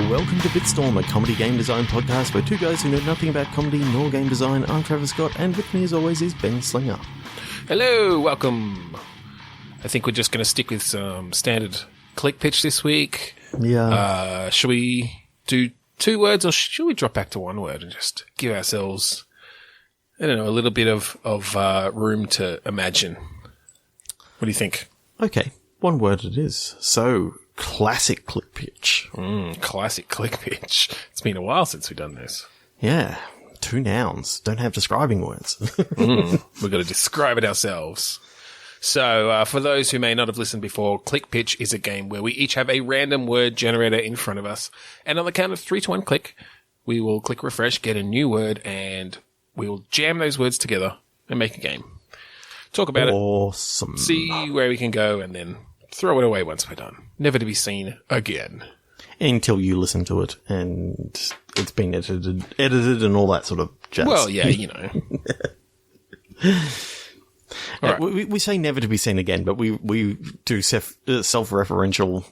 welcome to Bitstorm, a comedy game design podcast where two guys who know nothing about comedy nor game design. I'm Travis Scott, and with me as always is Ben Slinger. Hello, welcome. I think we're just going to stick with some standard click pitch this week. Yeah. Should we do 2 words, or should we drop back to 1 word and just give ourselves, I don't know, a little bit of room to imagine? What do you think? Okay, 1 word it is. So, classic click pitch. Classic click pitch. It's been a while since we've done this. Yeah, 2 nouns. Don't have describing words. We've got to describe it ourselves. So, for those who may not have listened before, Click Pitch is a game where we each have a random word generator in front of us. And on the count of 3 to 1 click, we will click refresh, get a new word, and we will jam those words together and make a game. Talk about it, see where we can go, and then throw it away once we're done. Never to be seen again. Until you listen to it and it's been edited and all that sort of jazz. Well, yeah, you know. Right. We say never to be seen again, but we do self-referential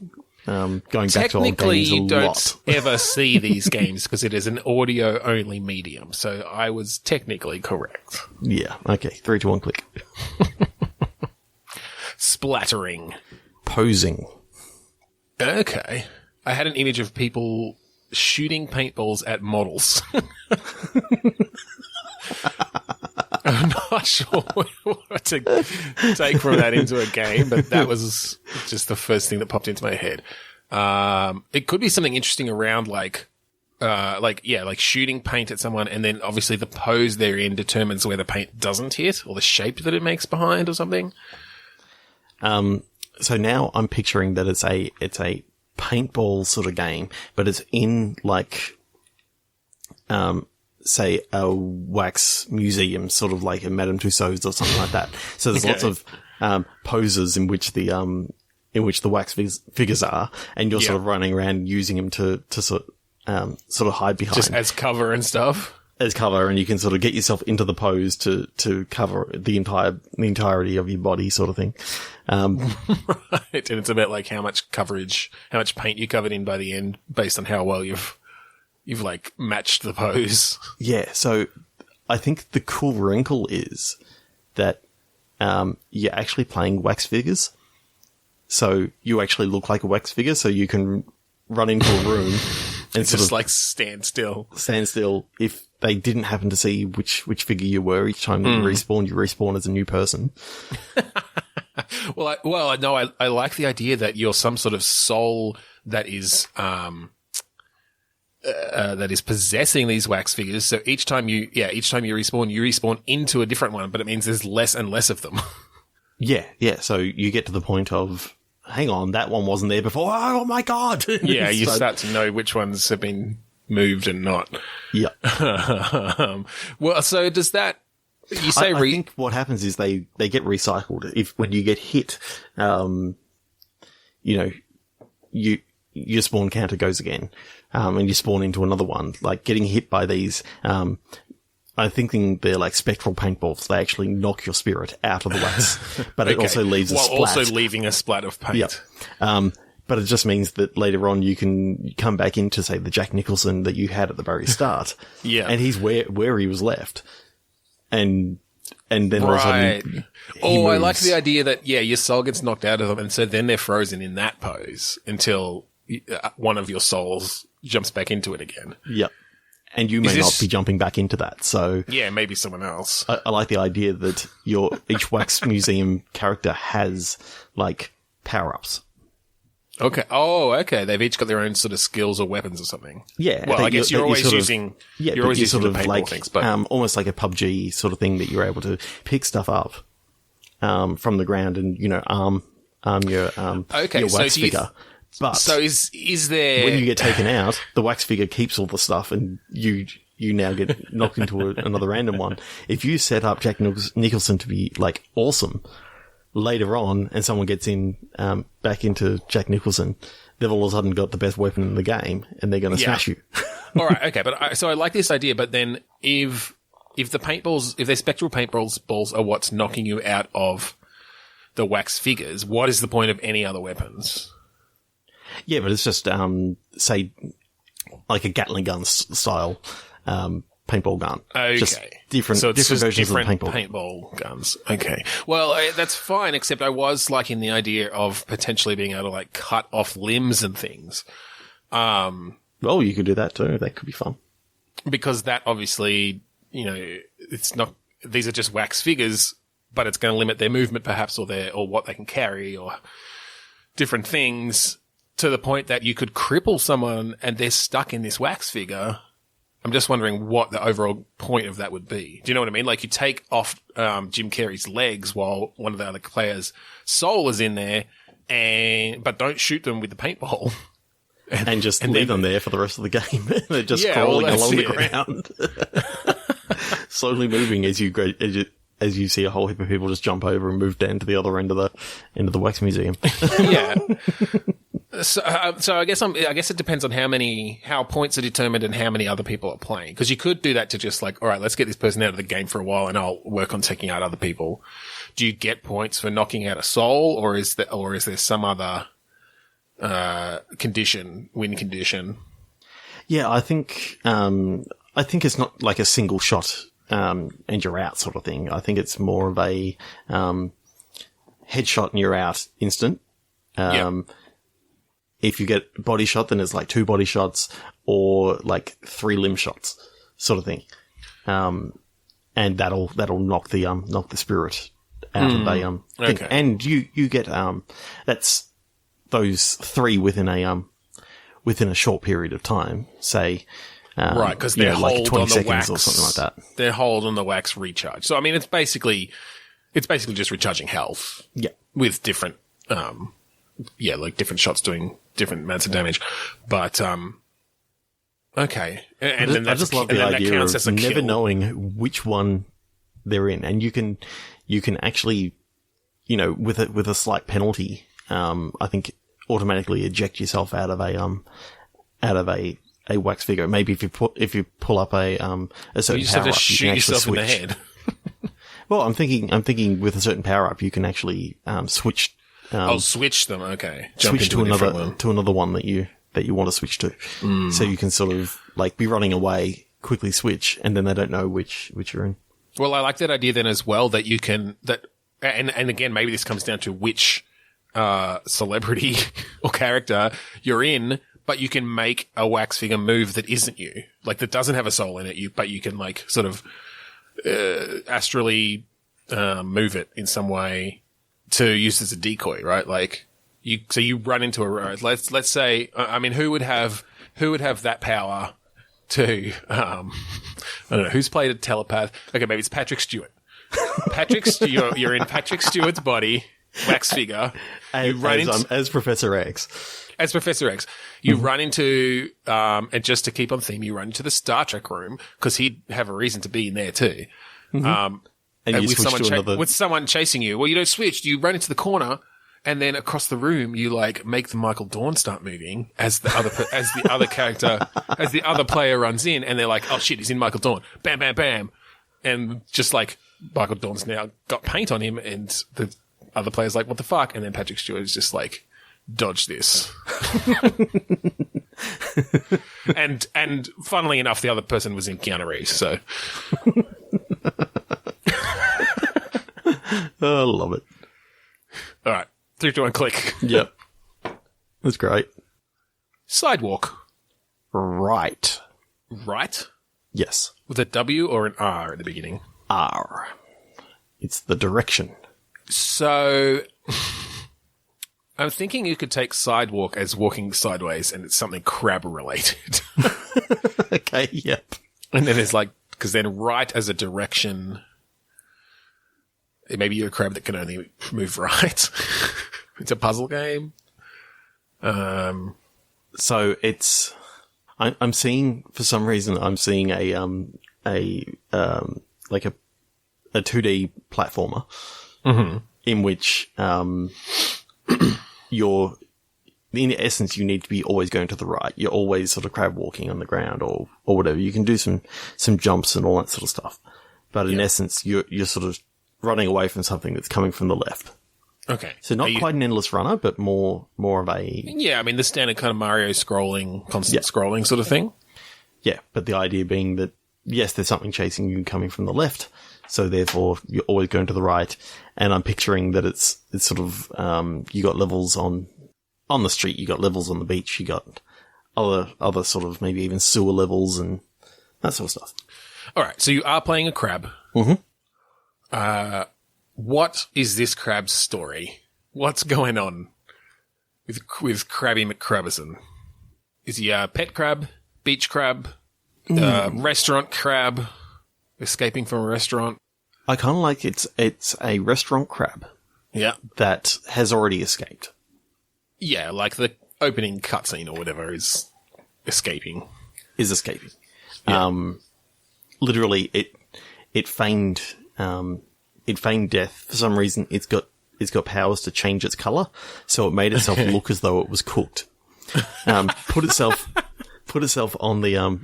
going back to old games a lot. Technically, you don't ever see these games because it is an audio-only medium, so I was technically correct. Yeah, okay, 3 to 1 click. Splattering. Posing. Okay. I had an image of people shooting paintballs at models. I'm not sure what to take from that into a game, but that was just the first thing that popped into my head. It could be something interesting around like shooting paint at someone, and then obviously the pose they're in determines where the paint doesn't hit or the shape that it makes behind or something. So now I'm picturing that it's a paintball sort of game, but it's in like, say a wax museum, sort of like a Madame Tussauds or something like that. So there's lots of poses in which the wax figures are, and you're sort of running around using them to sort of hide behind, just as cover and stuff. As cover, and you can sort of get yourself into the pose to cover the entirety of your body, sort of thing. Right, and it's about like how much paint you covered in by the end, based on how well you've like matched the pose. Yeah, so I think the cool wrinkle is that you're actually playing wax figures. So you actually look like a wax figure, so you can run into a room and just like stand still if they didn't happen to see which figure you were. Each time you respawn as a new person. I like the idea that you're some sort of soul that is possessing these wax figures. So each time you respawn into a different one, but it means there's less and less of them. Yeah. So you get to the point of, hang on, that one wasn't there before. Oh my God. Yeah. You start to know which ones have been moved and not. Yeah. Well, so does that, you say I think what happens is they get recycled. When you get hit, your spawn counter goes again, and you spawn into another one. Like getting hit by these, I'm thinking they're like spectral paintballs. They actually knock your spirit out of the wax, but it also leaves a splat. Also leaving a splat of paint. Yep. But it just means that later on you can come back into, say, the Jack Nicholson that you had at the very start. Yeah. And he's where he was left. And then all of a sudden he moves. I like the idea that, your soul gets knocked out of them, and so then they're frozen in that pose until one of your souls jumps back into it again. Yep. And you may not be jumping back into that, so... Yeah, maybe someone else. I like the idea that each wax museum character has, like, power-ups. Okay. Oh, okay. They've each got their own sort of skills or weapons or something. Yeah. Well, I guess you're always using the paintball things, but almost like a PUBG sort of thing that you're able to pick stuff up from the ground and arm your wax figure. So is there, when you get taken out, the wax figure keeps all the stuff, and you now get knocked into another random one. If you set up Jack Nicholson to be like awesome, later on, and someone gets in back into Jack Nicholson, they've all of a sudden got the best weapon in the game, and they're going to smash you. All right, okay, but so I like this idea. But then, if the paintballs, if they're spectral paintballs are what's knocking you out of the wax figures, what is the point of any other weapons? Yeah, but it's just say like a Gatling gun style paintball gun. Okay. Just different versions of the paintball guns. Okay. Well, that's fine, except I was liking the idea of potentially being able to like cut off limbs and things. Well, you could do that too. That could be fun. Because that obviously, it's not, these are just wax figures, but it's going to limit their movement perhaps or what they can carry or different things to the point that you could cripple someone and they're stuck in this wax figure. I'm just wondering what the overall point of that would be. Do you know what I mean? Like you take off Jim Carrey's legs while one of the other players' soul is in there, but don't shoot them with the paintball. And just leave them there for the rest of the game. They're just crawling along the ground. Slowly moving as you see a whole heap of people just jump over and move down to the other end of the wax museum. Yeah. So I guess it depends on how points are determined and how many other people are playing. Because you could do that to just like, all right, let's get this person out of the game for a while, and I'll work on taking out other people. Do you get points for knocking out a soul, or is there some other win condition? Yeah, I think it's not like a single shot and you're out sort of thing. I think it's more of a headshot and you're out instant. If you get body shot, then it's like 2 body shots or like 3 limb shots sort of thing. And that'll knock the spirit out of a thing. Okay. And you get that's those 3 within a short period of time, say. Right, because they're like hold 20 on the seconds wax or something like that. Their hold on the wax recharge. So I mean, it's basically just recharging health. Yeah, with different, like different shots doing different amounts of damage. But okay, and then I just love the idea of never kill. knowing which one they're in, and you can actually, with a slight penalty, I think automatically eject yourself out of a wax figure. Maybe if you pull up a certain you just power have to up, shoot you can yourself actually in the switch. head. Well, I'm thinking with a certain power up, you can actually switch. Switch them. Okay, switch to another one that you want to switch to. So you can sort of like be running away, quickly switch, and then they don't know which you're in. Well, I like that idea then as well, that you can and again, maybe this comes down to which celebrity or character you're in, but you can make a wax figure move that isn't you, like that doesn't have a soul in it. But you can like sort of astrally move it in some way to use as a decoy, right? Like you run into a road. Let's say, I mean, who would have that power to? I don't know who's played a telepath. Okay, maybe it's Patrick Stewart. You're in Patrick Stewart's body, wax figure. As Professor X. As Professor X, you run into, and just to keep on theme, you run into the Star Trek room because he'd have a reason to be in there too. And you switch to another. With someone chasing you. Well, you don't switch. You run into the corner, and then across the room, you like make the Michael Dorn start moving as the other character, as the other player runs in, and they're like, "Oh shit, he's in Michael Dorn!" Bam, bam, bam, and just like Michael Dorn's now got paint on him, and the other player's like, "What the fuck?" And then Patrick Stewart is just like, "Dodge this." and funnily enough, the other person was in Keanu Reeves, so. Oh, I love it. All right. 3, 2, 1, click. Yep. That's great. Sidewalk. Right. Right? Yes. With a W or an R at the beginning? R. It's the direction. So, I'm thinking you could take sidewalk as walking sideways and it's something crab related. Okay, yep. And then there's like, because then right as a direction, maybe you're a crab that can only move right. It's a puzzle game. So it's, I'm seeing, for some reason, I'm seeing like a 2D platformer in which, in essence, you need to be always going to the right. You're always sort of crab walking on the ground or whatever. You can do some jumps and all that sort of stuff. But in essence, you're sort of running away from something that's coming from the left. Okay. So not quite an endless runner, but more of a... Yeah, I mean, the standard kind of Mario scrolling, constant scrolling sort of thing. Yeah, but the idea being that, yes, there's something chasing you coming from the left, so therefore you're always going to the right. And I'm picturing that it's sort of, you got levels on the street, you got levels on the beach, you got other sort of maybe even sewer levels and that sort of stuff. All right, so you are playing a crab. Mm-hmm. What is this crab's story? What's going on with Krabby McCrabberson? Is he a pet crab, beach crab, restaurant crab, escaping from a restaurant? I kind of like it's a restaurant crab. Yeah. That has already escaped. Yeah, like the opening cutscene or whatever is escaping. Yeah. Literally, it feigned death. For some reason, it's got powers to change its color, so it made itself look as though it was cooked. Put itself on the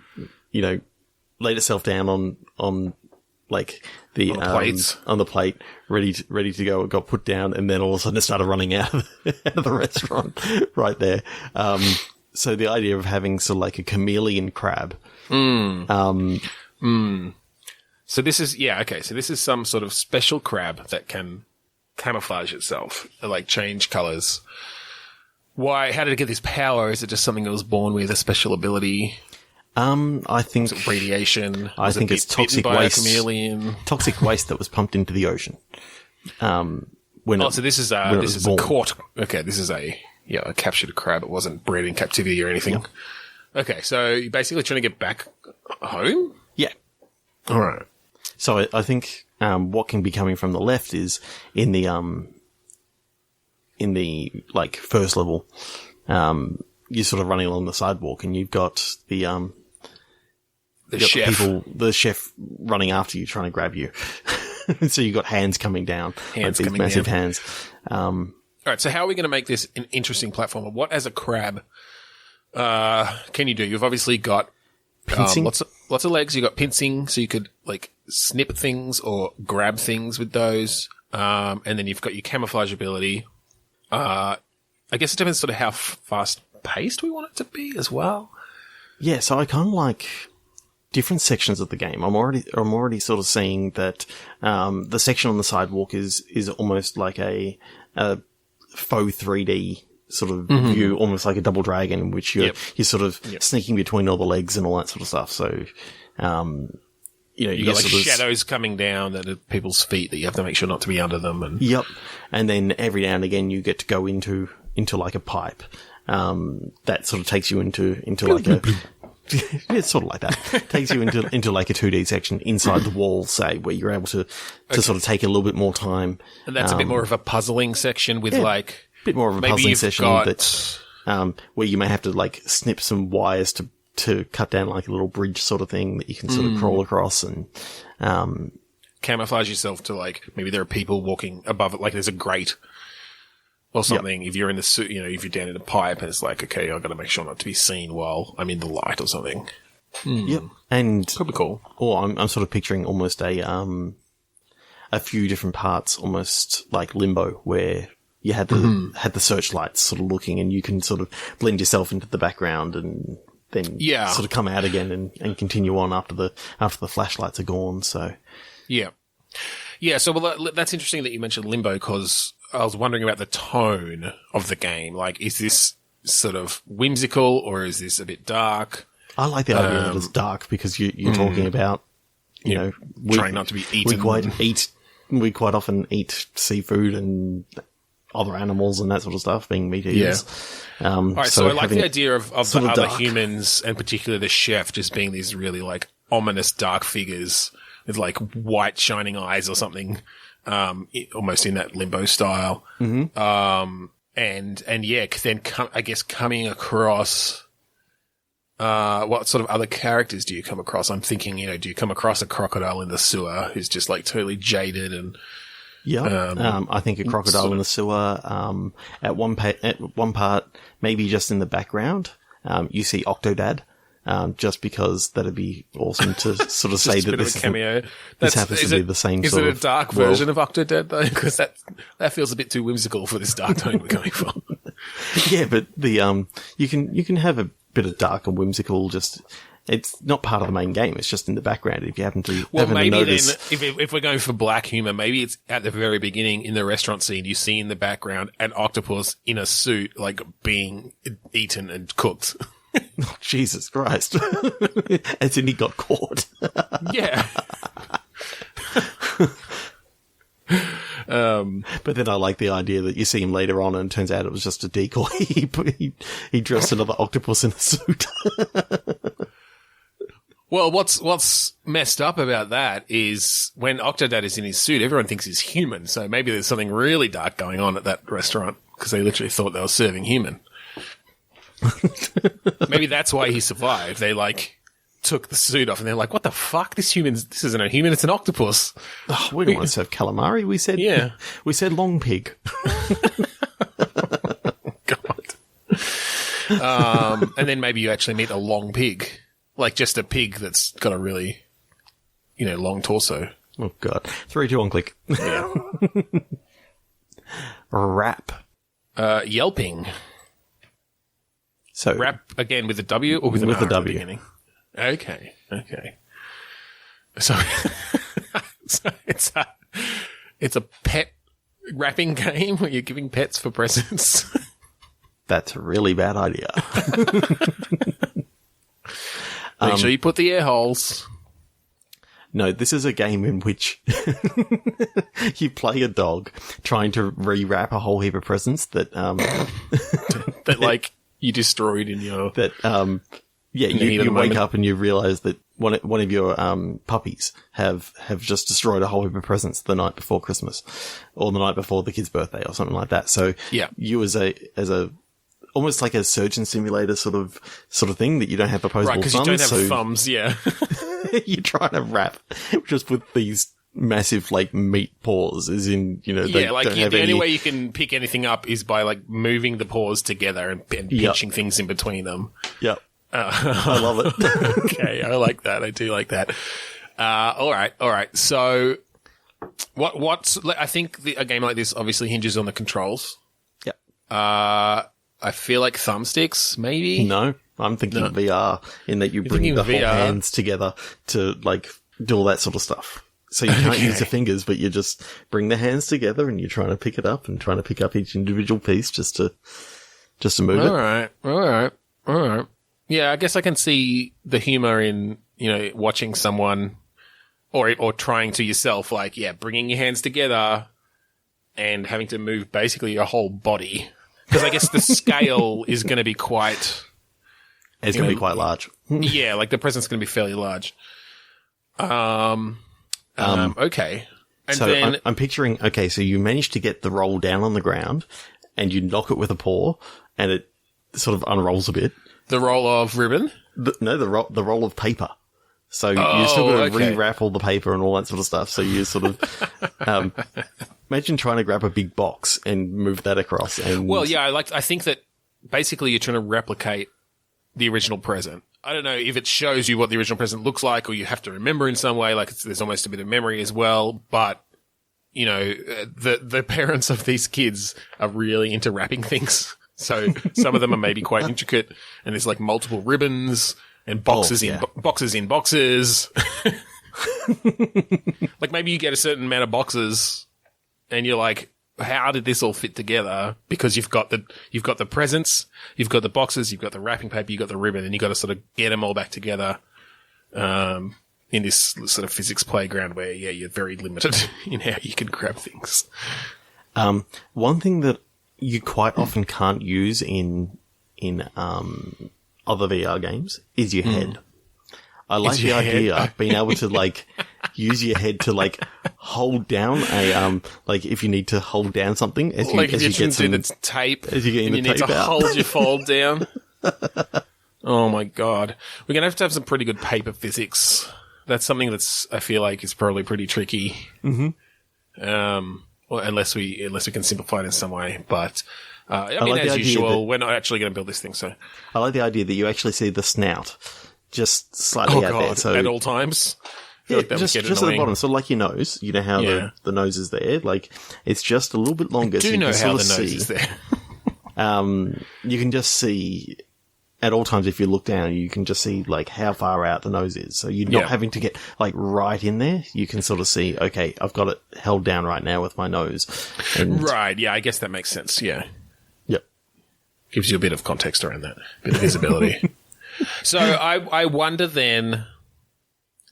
laid itself down on like the plates. On the plate, ready to go. It got put down, and then all of a sudden it started running out of the restaurant right there. So the idea of having sort of like a chameleon crab. So this is, so this is some sort of special crab that can camouflage itself, like change colors. Why? How did it get this power? Is it just something it was born with, a special ability? I think... Was it radiation? I think it's toxic waste. A chameleon? Toxic waste that was pumped into the ocean. So this is a caught... Okay, this is a captured crab. It wasn't bred in captivity or anything. Yep. Okay, so you're basically trying to get back home? Yeah. All right. So I think what can be coming from the left is in the like first level, you're sort of running along the sidewalk and you've got the chef. The chef running after you, trying to grab you. So you've got hands coming down, these massive hands. All right. So how are we going to make this an interesting platformer? What as a crab can you do? You've obviously got lots of legs. You got pincing, so you could like snip things or grab things with those. And then you've got your camouflage ability. I guess it depends sort of how fast paced we want it to be as well. Yeah, so I kind of like different sections of the game. I'm already sort of seeing that the section on the sidewalk is almost like a faux 3D sort of view, almost like a Double Dragon, in which you're sort of sneaking between all the legs and all that sort of stuff. So, you got like shadows coming down that are people's feet that you have to make sure not to be under them. And and then every now and again you get to go into like a pipe that sort of takes you into like a. It's sort of like that. Takes you into like a 2D section inside the wall, say, where you're able to sort of take a little bit more time. And that's a bit more of a puzzling section with like. Bit more of a puzzling session that where you may have to like snip some wires to cut down like a little bridge sort of thing that you can sort of crawl across and camouflage yourself to like maybe there are people walking above it, like there's a grate or something. If you're in the suit, if you're down in a pipe and it's like, okay, I've got to make sure not to be seen while I'm in the light or something. Yep, and could be cool. Or I'm sort of picturing almost a few different parts, almost like Limbo, where you had the searchlights sort of looking, and you can sort of blend yourself into the background, and then sort of come out again and continue on after the flashlights are gone. So yeah. So that's interesting that you mentioned Limbo, because I was wondering about the tone of the game. Like, is this sort of whimsical or is this a bit dark? I like the idea that it's dark because you're talking about trying not to be eaten. We quite often eat seafood and other animals and that sort of stuff, being meat eaters. All right, so I like the idea of the other dark humans, and particularly the chef, just being these really like ominous dark figures with like white shining eyes or something, almost in that Limbo style. And then I guess coming across what sort of other characters do you come across? I'm thinking, do you come across a crocodile in the sewer who's just like totally jaded and I think a crocodile in the sewer. At one part, maybe just in the background, you see Octodad, just because that'd be awesome to sort of say Just a that bit of a cameo. this happens to be the same Is sort it of a dark world. version of Octodad, though? Because that feels a bit too whimsical for this dark tone we're going for. Yeah, but the you can have a bit of dark and whimsical. Just it's not part of the main game. It's just in the background. If you happen to Maybe notice, then, if we're going for black humor, maybe it's at the very beginning in the restaurant scene. You see in the background an octopus in a suit, like being eaten and cooked. oh, Jesus Christ, as in he got caught. Yeah. But then I like the idea that you see him later on and it turns out it was just a decoy. he dressed another octopus in a suit. Well, what's messed up about that is when Octodad is in his suit, everyone thinks he's human. So maybe there's something really dark going on at that restaurant because they literally thought they were serving human. Maybe that's why he survived. They took the suit off and they're like, what the fuck? This isn't a human, it's an octopus. Oh, we don't want to serve calamari. We said, yeah. We said long pig. God. And then maybe you actually meet a long pig. Like just a pig that's got a really, long torso. Oh, God. 3, 2, 1, click. Yeah. Rap. Yelping. So Rap again with a W or with an With R a at the W. beginning? Okay. So, it's a pet rapping game where you're giving pets for presents. that's a really bad idea. Make sure you put the air holes. No, this is a game in which you play a dog trying to re-wrap a whole heap of presents that That you destroyed in your... you wake up and you realize that one of your puppies have just destroyed a whole heap of presents the night before Christmas or the night before the kid's birthday or something like that. So Yeah. you as a almost like a surgeon simulator sort of thing that you don't have opposable Right, because you thumbs. don't have thumbs, yeah. You're trying to wrap just with these massive meat paws, as in they don't have the only any. way you can pick anything up is by moving the paws together and pinching things in between them. Yep. I love it. Okay, I like that. I do like that. All right. So, I think a game like this obviously hinges on the controls. Yep. I feel like thumbsticks, maybe. No, I'm thinking VR in that you bring thinking the whole VR. hands together to do all that sort of stuff. So you can't use the fingers, but you just bring the hands together and you're trying to pick it up and trying to pick up each individual piece just to move it. All right. Yeah, I guess I can see the humor in, watching someone or trying to yourself, bringing your hands together and having to move basically your whole body. Because I guess the scale is going to be quite... It's going to be quite large. Yeah, the present's going to be fairly large. Okay. And So then... I'm picturing, so you manage to get the roll down on the ground and you knock it with a paw and it sort of unrolls a bit. The roll of ribbon? The roll of paper. So you still got to okay. rewrap all the paper and all that sort of stuff. So you sort of, imagine trying to grab a big box and move that across. And Well, yeah, I think that basically you're trying to replicate the original present. I don't know if it shows you what the original present looks like or you have to remember in some way, there's almost a bit of memory as well, but the parents of these kids are really into wrapping things. So some of them are maybe quite intricate and there's multiple ribbons and boxes in boxes. Maybe you get a certain amount of boxes and you're like, how did this all fit together? Because you've got the presents, you've got the boxes, you've got the wrapping paper, you've got the ribbon, and you've got to sort of get them all back together, in this sort of physics playground where, you're very limited in how you can grab things. one thing that you quite often can't use in other VR games is your head. I like the idea of being able to use your head to hold down a if you need to hold down something as you get some the tape as you get and the you need tape to out. hold your fold down. Oh my god, we're gonna have to have some pretty good paper physics. That's something I feel like is probably pretty tricky. Mm-hmm. Well, unless we can simplify it in some way, but. I mean, like as the idea usual, that- we're not actually going to build this thing, so. I like the idea that you actually see the snout just slightly out there. So at all times. I feel like that would just get at the annoying. bottom. So like your nose, you know how the nose is there. Like it's just a little bit longer. I do so you know can how sort the of nose is there. You can just see at all times if you look down, you can just see like how far out the nose is. So you're not having to get like right in there. You can sort of see, okay, I've got it held down right now with my nose. And Right, yeah, I guess that makes sense, yeah. Yep. Gives you a bit of context around that, a bit of visibility. So I wonder then,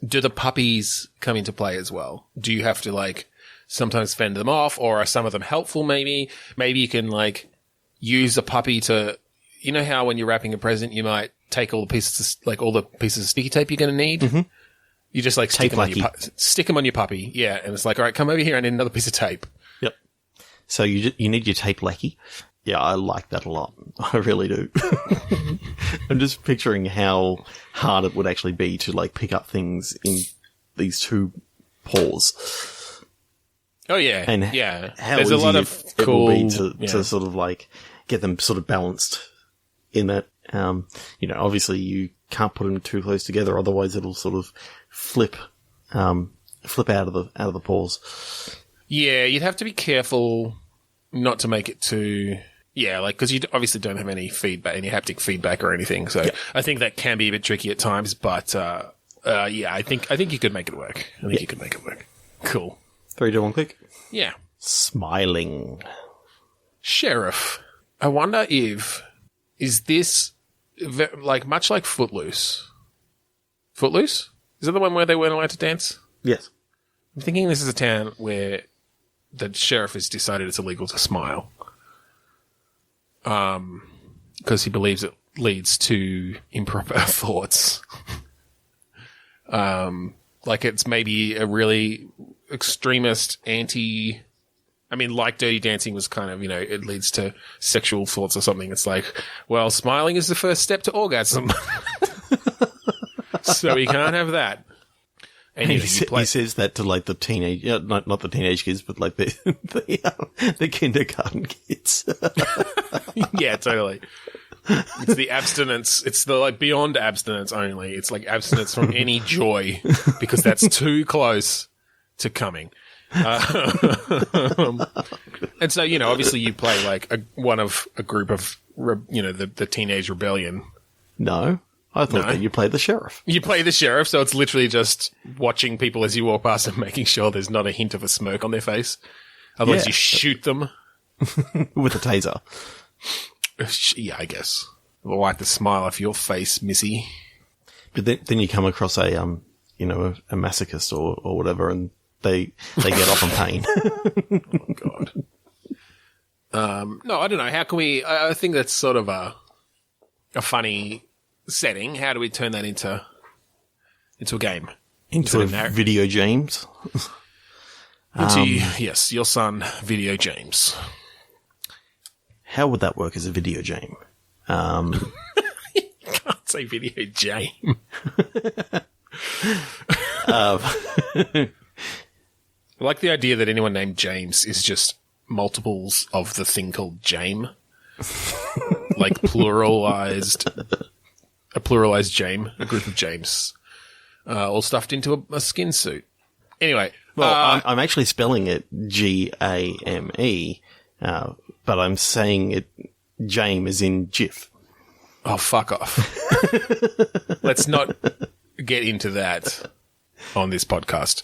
do the puppies come into play as well? Do you have to like sometimes fend them off, or are some of them helpful maybe? Maybe you can like use a puppy to, you know how when you're wrapping a present, you might take all the pieces, all the pieces of sticky tape you're going to need? Mm-hmm. You just like stick them on your puppy. Yeah. And it's like, all right, come over here. I need another piece of tape. Yep. So you need your tape lackey. Yeah, I like that a lot. I really do. I'm just picturing how hard it would actually be to like pick up things in these two paws. Oh yeah. And how there's easy a lot of it cool will be to sort of like get them sort of balanced in that. Obviously you can't put them too close together, otherwise it'll sort of flip out of the paws. Yeah, you'd have to be careful not to make it too. Yeah, because you obviously don't have any feedback, any haptic feedback or anything. So I think that can be a bit tricky at times. But I think you could make it work. You could make it work. Cool. 3, 2, 1, click. Yeah. Smiling. Sheriff. I wonder is this like much like Footloose? Footloose? Is that the one where they weren't allowed to dance? Yes. I'm thinking this is a town where the sheriff has decided it's illegal to smile. Because he believes it leads to improper thoughts. Like it's maybe a really extremist like Dirty Dancing was kind of, it leads to sexual thoughts or something. It's like, well, smiling is the first step to orgasm. So we can't have that. And he says that to like the teenage, not the teenage kids, but like the kindergarten kids. Yeah, totally. It's the abstinence. It's the like beyond abstinence only. It's like abstinence from any joy because that's too close to coming. And so, obviously you play like one of a group of, the teenage rebellion. No. I thought that you played the sheriff. You play the sheriff, so it's literally just watching people as you walk past and making sure there's not a hint of a smirk on their face. Otherwise you shoot them. With a taser. Yeah, I guess. Wipe the smile off your face, missy. But then you come across a masochist or whatever, and they get off on pain. Oh, God. No, I don't know. How can we... I think that's sort of a funny setting. How do we turn that into a game? Into a video James? Yes, your son, Video James. How would that work as a video game? You can't say Video Jame. I like the idea that anyone named James is just multiples of the thing called Jame. Like pluralized Jame, a group of James, all stuffed into a skin suit. Anyway. Well, I'm actually spelling it G-A-M-E, but I'm saying it Jame as in GIF. Oh, fuck off. Let's not get into that on this podcast.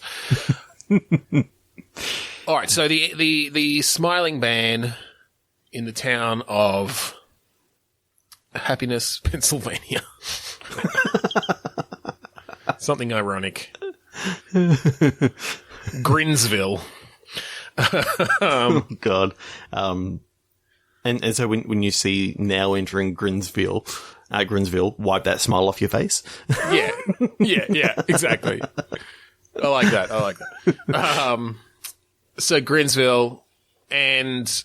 All right, so the smiling ban in the town of Happiness, Pennsylvania. Something ironic. Grinsville. Oh, God. And so when you see now entering Grinsville, wipe that smile off your face. Yeah, exactly. I like that. So Grinsville, and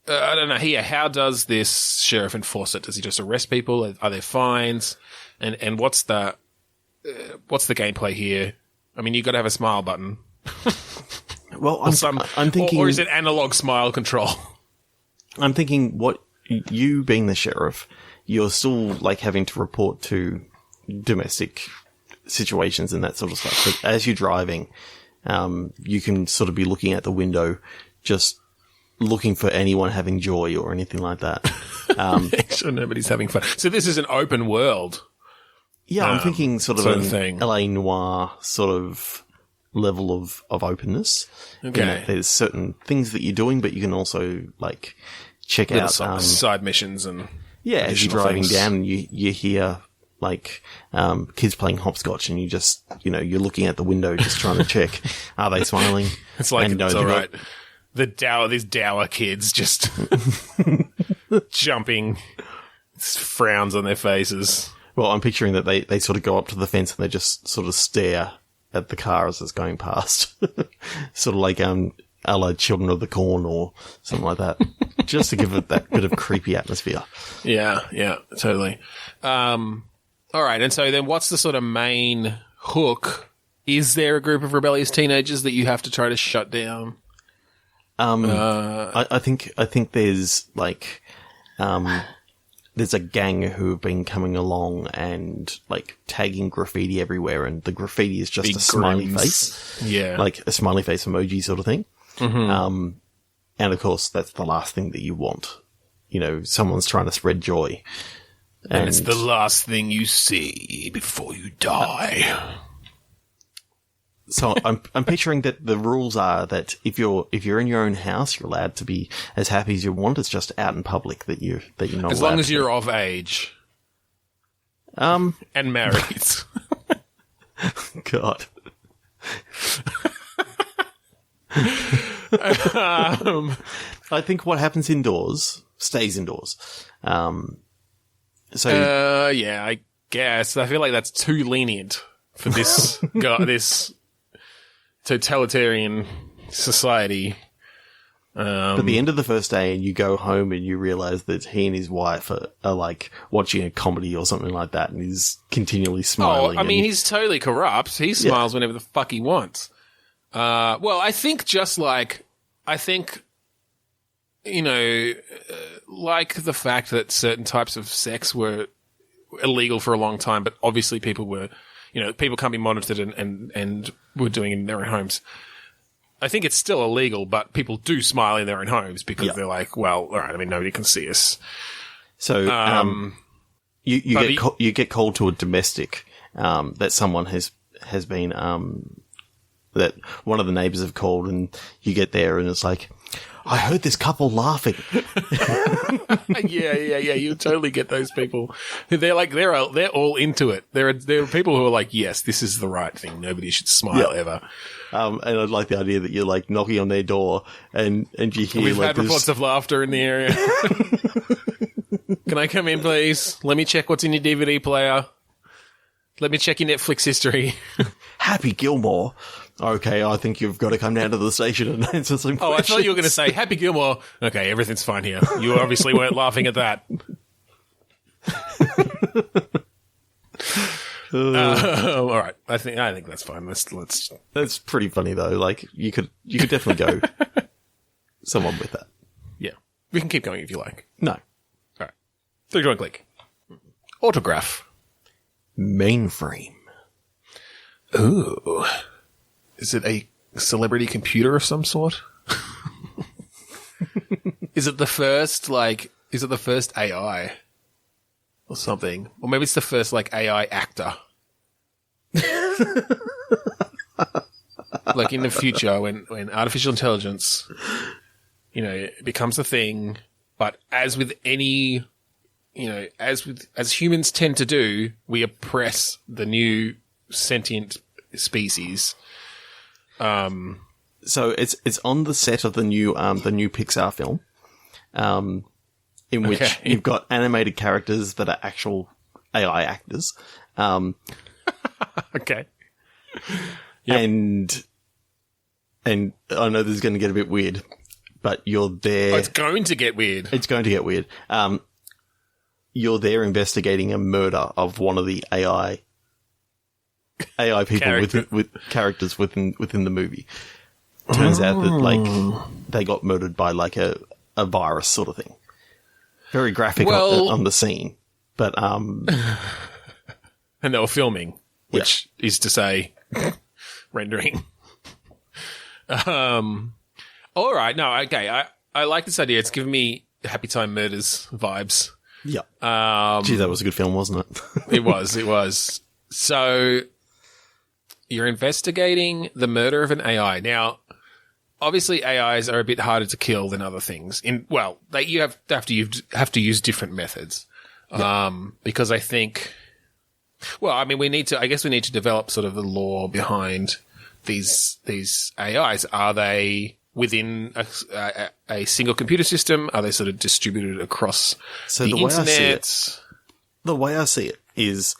I don't know here. How does this sheriff enforce it? Does he just arrest people? Are there fines? And what's the gameplay here? I mean, you got to have a smile button. Well, I'm thinking, or is it analog smile control? I'm thinking, what you being the sheriff, you're still like having to report to domestic situations and that sort of stuff. But as you're driving, you can sort of be looking out the window, just looking for anyone having joy or anything like that. Make sure nobody's having fun. So this is an open world. Yeah, I'm thinking sort of an thing. LA noir sort of level of openness. Okay. You know, there's certain things that you're doing, but you can also like check out side missions and as you're driving things. down, you hear like kids playing hopscotch, and you just you're looking at the window just trying to check, are they smiling? It's like it's all right. These dour kids just jumping, frowns on their faces. Well, I'm picturing that they sort of go up to the fence and they just sort of stare at the car as it's going past. Sort of like a la Children of the Corn or something like that. Just to give it that bit of creepy atmosphere. Yeah, totally. All right, and so then what's the sort of main hook? Is there a group of rebellious teenagers that you have to try to shut down? I think there's like there's a gang who have been coming along and like tagging graffiti everywhere, and the graffiti is just Big a smiley grins. face. Yeah. Like a smiley face emoji sort of thing. Mm-hmm. And of course that's the last thing that you want. Someone's trying to spread joy. And it's the last thing you see before you die. So I'm picturing that the rules are that if you're in your own house, you're allowed to be as happy as you want. It's just out in public that you're not. As long as you're of age. And married. God. I think what happens indoors stays indoors. Yeah, I guess. I feel like that's too lenient for this this totalitarian society. But the end of the first day, and you go home and you realize that he and his wife are like watching a comedy or something like that, and he's continually smiling. Oh, I mean, he's totally corrupt. He smiles whenever the fuck he wants. Well, I think like the fact that certain types of sex were illegal for a long time, but obviously people can't be monitored and were doing it in their own homes. I think it's still illegal, but people do smile in their own homes because they're like, well, all right, I mean, nobody can see us. So, you get called to a domestic, that someone has been, that one of the neighbors have called, and you get there and it's like, I heard this couple laughing. Yeah. You totally get those people. They're like, they're all into it. There are people who are like, yes, this is the right thing. Nobody should smile ever. And I like the idea that you're like knocking on their door and you hear We've like had reports of laughter in the area. Can I come in, please? Let me check what's in your DVD player. Let me check your Netflix history. Happy Gilmore. Okay, I think you've got to come down to the station and answer some questions. Oh, I thought you were going to say Happy Gilmore. Okay, everything's fine here. You obviously weren't laughing at that. All right, I think that's fine. Let's. That's pretty funny though. Like you could definitely go someone with that. Yeah, we can keep going if you like. No. All right, 3, 2, 1, click. Autograph. Mainframe. Ooh. Is it a celebrity computer of some sort? Is it the first AI or something? Or maybe it's the first AI actor. Like in the future when artificial intelligence, becomes a thing, but as with any, as humans tend to do, we oppress the new sentient species. So it's on the set of the new Pixar film, in which you've got animated characters that are actual AI actors. Okay. Yep. And I know this is going to get a bit weird, but you're there. Oh, it's going to get weird. It's going to get weird. You're there investigating a murder of one of the AI people with characters within the movie. Turns out that they got murdered by a virus sort of thing. Very graphic on the scene, but and they were filming, which is to say, rendering. All right. No, okay. I like this idea. It's giving me Happy Time Murders vibes. Yeah. Gee, that was a good film, wasn't it? It was. So you're investigating the murder of an AI. Now, obviously AIs are a bit harder to kill than other things. You have to use different methods. Because I think, we need to develop sort of the lore behind these AIs. Are they within a single computer system? Are they sort of distributed across the internet? The way I see it is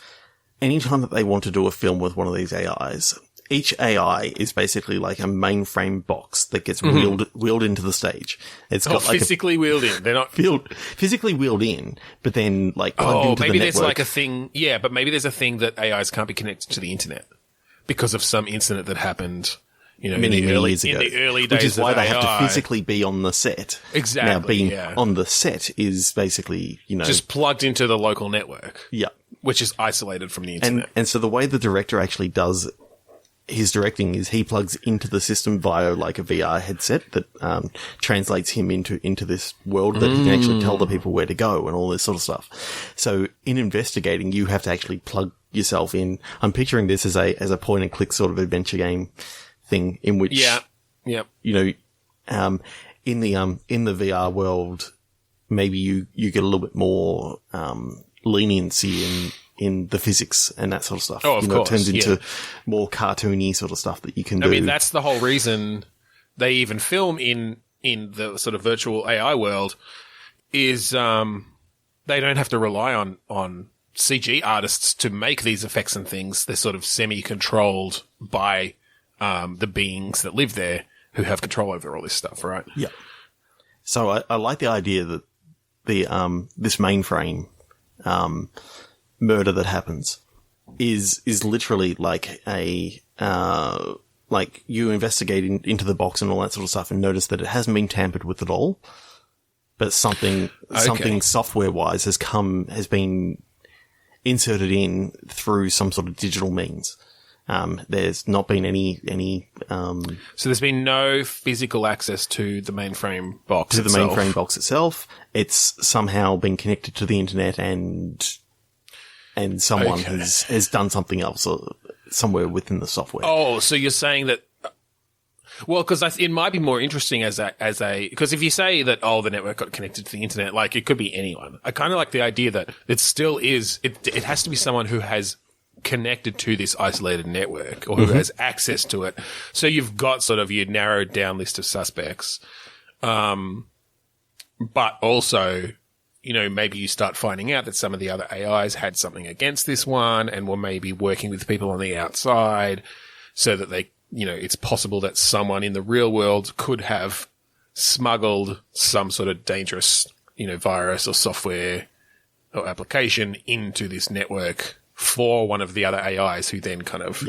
anytime that they want to do a film with one of these AIs, each AI is basically like a mainframe box that gets wheeled into the stage. It's got physically wheeled in. They're not physically wheeled in, but then like plugged into maybe the there's network. like a thing. Yeah, but maybe there's a thing that AIs can't be connected to the internet because of some incident that happened. Many years ago. In the early days, which is why of they AI. have to physically be on the set. Exactly. Now, being on the set is basically, just plugged into the local network. Yeah, which is isolated from the internet. And so the way the director actually does his directing is he plugs into the system via like a VR headset that translates him into this world that he can actually tell the people where to go and all this sort of stuff. So in investigating, you have to actually plug yourself in. I'm picturing this as a point and click sort of adventure game thing in which, in the VR world, maybe you get a little bit more leniency in the physics and that sort of stuff. Oh, of course. It turns into more cartoony sort of stuff that you can do. I mean, that's the whole reason they even film in the sort of virtual AI world is they don't have to rely on CG artists to make these effects and things. They're sort of semi-controlled by the beings that live there who have control over all this stuff, right? Yeah. So I like the idea that this mainframe murder that happens is literally like like you investigate into the box and all that sort of stuff and notice that it hasn't been tampered with at all, but something software wise has been inserted in through some sort of digital means. There's not been any so there's been no physical access to the mainframe box the mainframe box itself. It's somehow been connected to the internet and someone has done something else somewhere within the software. Oh, so you're saying that? Well, because it might be more interesting as a because if you say that the network got connected to the internet, like it could be anyone. I kind of like the idea that it still is. It has to be someone who has connected to this isolated network or who has access to it. So you've got sort of your narrowed down list of suspects, but also, maybe you start finding out that some of the other AIs had something against this one and were maybe working with people on the outside so that they, it's possible that someone in the real world could have smuggled some sort of dangerous, virus or software or application into this network for one of the other AIs who then kind of,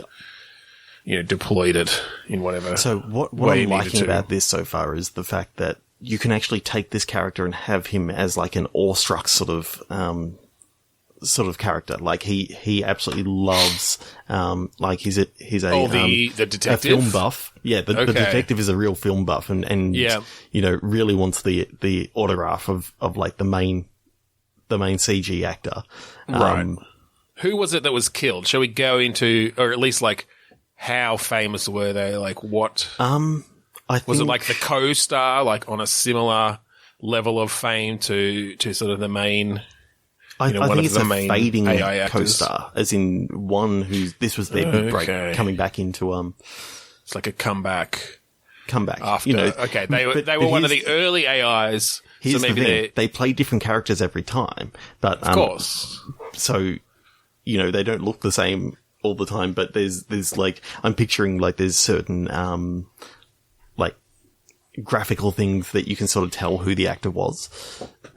deployed it in whatever. So what I'm liking about this so far is the fact that you can actually take this character and have him as like an awestruck sort of character. Like he absolutely loves, like he's a the detective? a film buff. Yeah. The detective is a real film buff and really wants the autograph of like the main CG actor. Right. Who was it that was killed? Shall we go into, or at least like, how famous were they? Like what? Was it like the co-star, like on a similar level of fame to sort of the main? I think it's a fading AI co-star, as in one this was their big break, coming back into It's like a comeback after. Okay, they were one of the early AIs. Here's so maybe the thing. They play different characters every time, but of course. So they don't look the same all the time. But there's like I'm picturing like there's certain like graphical things that you can sort of tell who the actor was,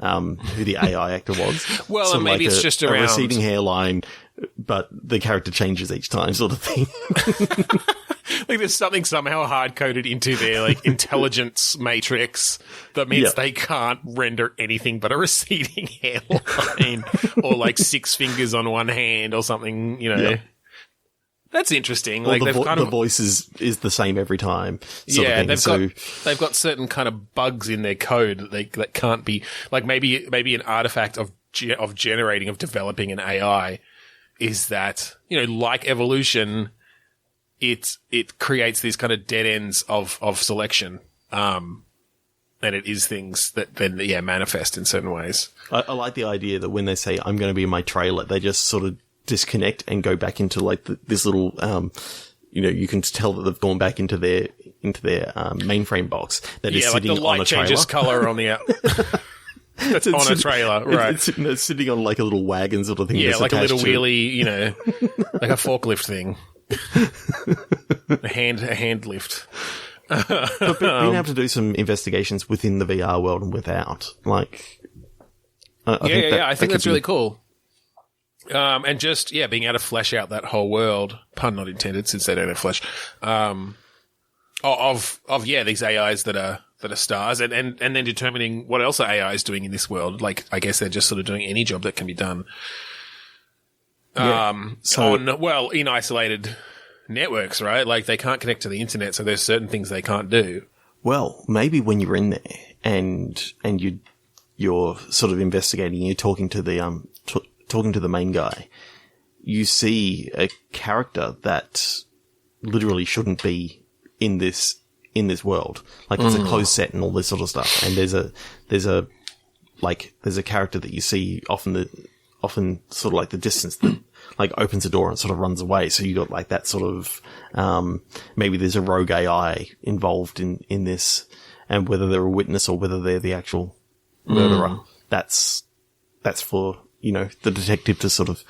who the AI actor was. Well, so and maybe like it's just around a receding hairline, but the character changes each time, sort of thing. Like there's something somehow hard-coded into their like intelligence matrix that means they can't render anything but a receding hairline or like 6 fingers on one hand or something, you know. Yeah. That's interesting. Or like the voice is the same every time. Yeah, they've got certain kind of bugs in their code that can't be like maybe an artifact of developing an AI is that, you know, like evolution, it creates these kind of dead ends of selection, and it is things that then manifest in certain ways. I like the idea that when they say I'm going to be in my trailer, they just sort of disconnect and go back into like this little, you know, you can tell that they've gone back into their mainframe box that is sitting like the light on a trailer. Changes color on the out. That's on a trailer, right? It's sitting on like a little wagon sort of thing. Yeah, like a little wheelie, you know, like a forklift thing, a hand lift. But being able to do some investigations within the VR world and without, like, I think that's really cool. And just, being able to flesh out that whole world, pun not intended, since they don't have flesh, these AIs that are stars, and then determining what else are AIs doing in this world. Like, I guess they're just sort of doing any job that can be done. In isolated networks, right? Like, they can't connect to the internet, so there's certain things they can't do. Well, maybe when you're in there and you're sort of investigating, you're talking to the talking to the main guy, you see a character that literally shouldn't be in this world. Like, it's a closed set and all this sort of stuff. And there's a character that you see often sort of like the distance that like opens a door and sort of runs away. So you got like that sort of, maybe there's a rogue AI involved in this, and whether they're a witness or whether they're the actual murderer, that's for, you know, the detective to sort of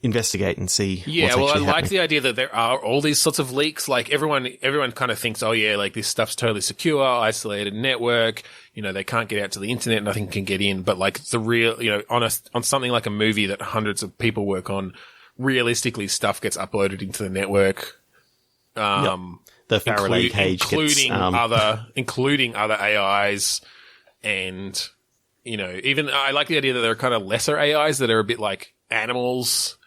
investigate and see what's actually happening. I like the idea that there are all these sorts of leaks. Like, everyone kind of thinks, oh yeah, like this stuff's totally secure, isolated network, you know, they can't get out to the internet, nothing can get in. But like the real, you know, on something like a movie that hundreds of people work on, realistically stuff gets uploaded into the network. The Faraday cage including other AIs, and, you know, even I like the idea that there are kind of lesser AIs that are a bit like animals,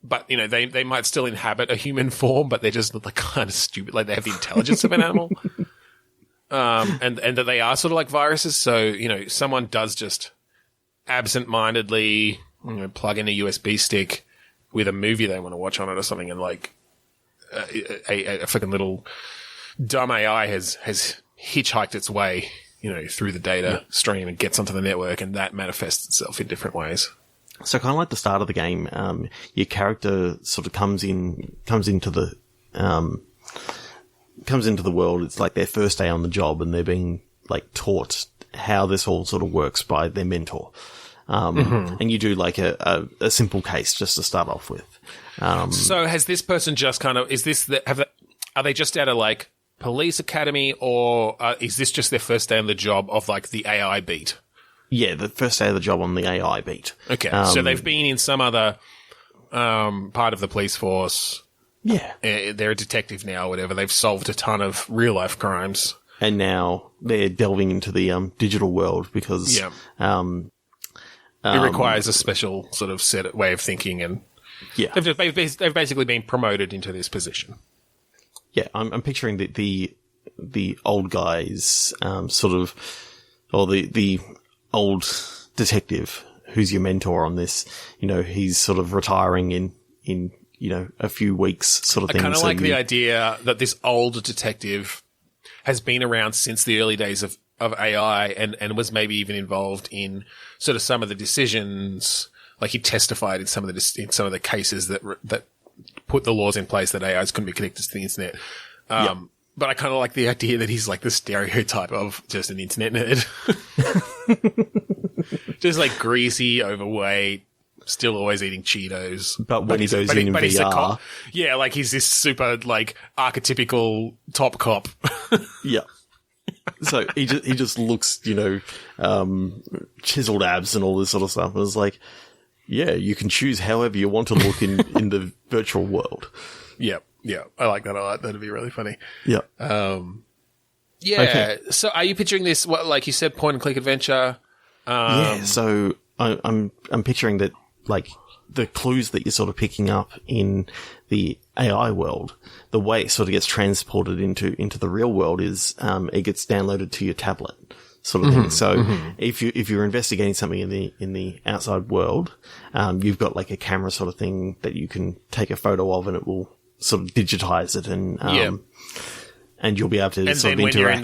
but, you know, they might still inhabit a human form, but they're just like kind of stupid. Like, they have the intelligence of an animal. And that they are sort of like viruses. So, you know, someone does just absent-mindedly, you know, plug in a USB stick with a movie they want to watch on it or something, and like a fucking little dumb AI has hitchhiked its way, you know, through the data stream and gets onto the network, and that manifests itself in different ways. So kind of like the start of the game, your character sort of comes into the world. It's like their first day on the job, and they're being like taught how this all sort of works by their mentor. And you do like a simple case just to start off with. So has this person just kind of, are they just out of like police academy, or is this just their first day on the job of like the AI beat? Yeah, the first day of the job on the AI beat. Okay, so they've been in some other part of the police force. Yeah. They're a detective now, whatever. They've solved a ton of real-life crimes. And now they're delving into the digital world because it requires a special sort of set way of thinking, and they've basically been promoted into this position. Yeah, I'm picturing the old guys, sort of, or the old detective who's your mentor on this. You know, he's sort of retiring in you know, a few weeks, sort of thing. I kind of like the idea that this old detective has been around since the early days of AI, and was maybe even involved in sort of some of the decisions. Like, he testified in some of the cases that put the laws in place that AIs couldn't be connected to the internet. But I kind of like the idea that he's like the stereotype of just an internet nerd. Just like greasy, overweight, still always eating Cheetos. But when he goes in VR. He's a cop. Yeah, like he's this super like archetypical top cop. Yeah. So he just looks, you know, chiseled abs and all this sort of stuff. And it's like, yeah, you can choose however you want to look in the virtual world. Yep. Yeah, I like that a lot. That'd be really funny. Yeah. Yeah. Okay. So are you picturing this, what, like you said, point and click adventure? Yeah, so I'm picturing that, like, the clues that you're sort of picking up in the AI world, the way it sort of gets transported into the real world is, it gets downloaded to your tablet, sort of thing. So if you're investigating something in the outside world, you've got like a camera sort of thing that you can take a photo of and it will sort of digitize it and you'll be able to sort of when interact.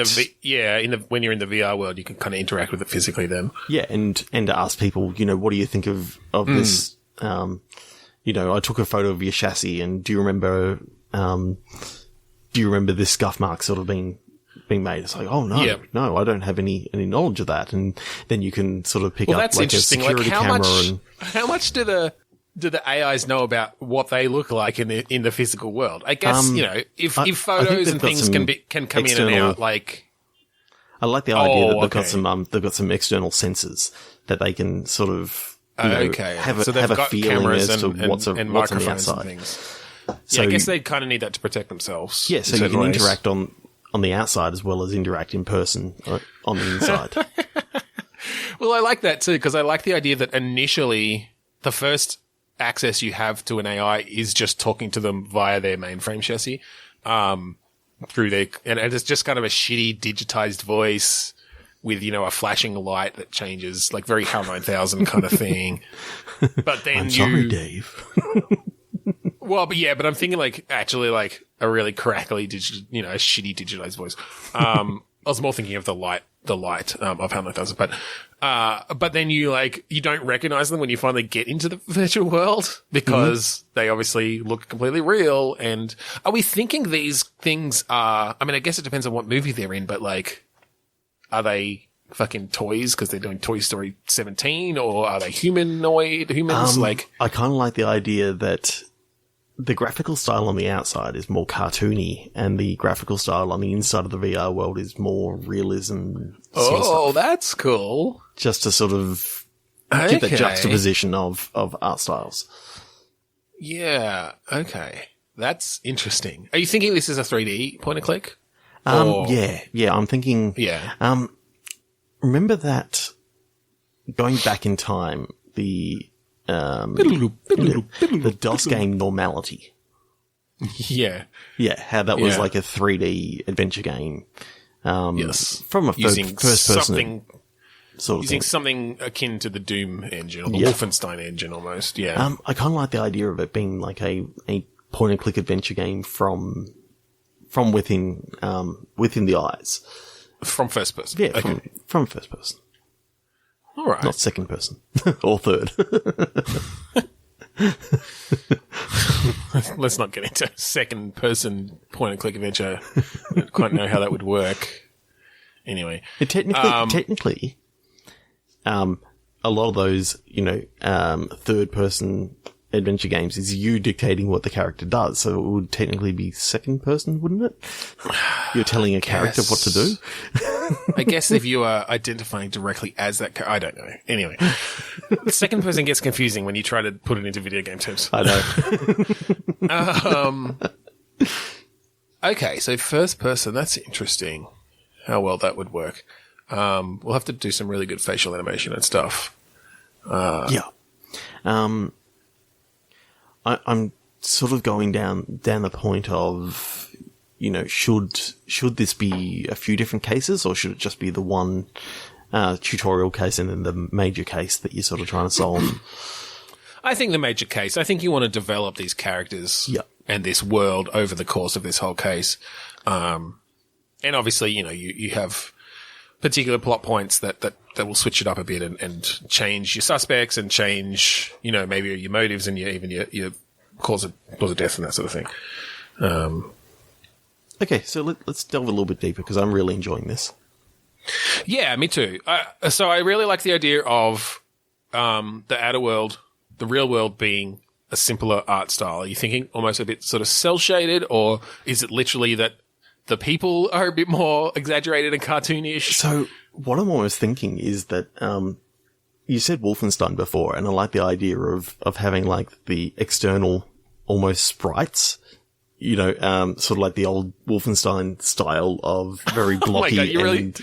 When you're in the VR world, you can kind of interact with it physically then. Yeah, and ask people, what do you think of this? I took a photo of your chassis, and do you remember this scuff mark sort of being made? It's like, oh no, I don't have any knowledge of that, and then you can sort of pick up that's like a interesting. security camera. How much do the AIs know about what they look like in the physical world? I guess if photos and things can come in and out, like. I like the idea that they've got some external sensors that they can sort of have a feeling as to what's on the outside. And things. So I guess they kind of need that to protect themselves. Yeah, so you can interact on the outside as well as interact in person on the inside. Well, I like that too, because I like the idea that initially the first access you have to an AI is just talking to them via their mainframe chassis, through and it's just kind of a shitty digitized voice with, a flashing light that changes, like very HAL 9000 kind of thing. But then I'm sorry, Dave. Well, but I'm thinking actually a really crackly a shitty digitized voice. I was more thinking of the light of HAL 9000, but then you don't recognize them when you finally get into the virtual world because they obviously look completely real. And are we thinking these things are, I mean, I guess it depends on what movie they're in, but are they fucking toys because they're doing Toy Story 17, or are they humans? I kind of like the idea that the graphical style on the outside is more cartoony, and the graphical style on the inside of the VR world is more realism. Oh, that's cool. Just to sort of get that juxtaposition of art styles. Yeah. Okay. That's interesting. Are you thinking this is a 3D point and click? Yeah. I'm thinking. Yeah. Remember that going back in time, the DOS game Normality. Yeah. Yeah, how that was like a 3D adventure game. Yes. From a first person sort of using thing. something akin to the Doom engine, or the Wolfenstein engine almost, yeah. I kind of like the idea of it being like a point and click adventure game from within the eyes. From first person. Yeah, from first person. All right. Not second person. Or third. Let's not get into second person point and click adventure. I don't quite know how that would work. Anyway. Technically, a lot of those, third person adventure games is you dictating what the character does. So it would technically be second person, wouldn't it? You're telling a character what to do. I guess if you are identifying directly as that character, I don't know. Anyway, the second person gets confusing when you try to put it into video game terms. I know. Okay, so first person, that's interesting. How well that would work. We'll have to do some really good facial animation and stuff. Yeah. I'm sort of going down the point of, should this be a few different cases, or should it just be the one tutorial case and then the major case that you're sort of trying to solve? I think the major case. I think you want to develop these characters and this world over the course of this whole case. And obviously, you have particular plot points that will switch it up a bit and change your suspects and change, maybe your motives and your cause of death and that sort of thing. Okay, so let's delve a little bit deeper because I'm really enjoying this. Yeah, me too. So I really like the idea of the outer world, the real world being a simpler art style. Are you thinking almost a bit sort of cel-shaded, or is it literally that the people are a bit more exaggerated and cartoonish? So what I'm almost thinking is that you said Wolfenstein before, and I like the idea of having like the external almost sprites sort of like the old Wolfenstein style of very blocky and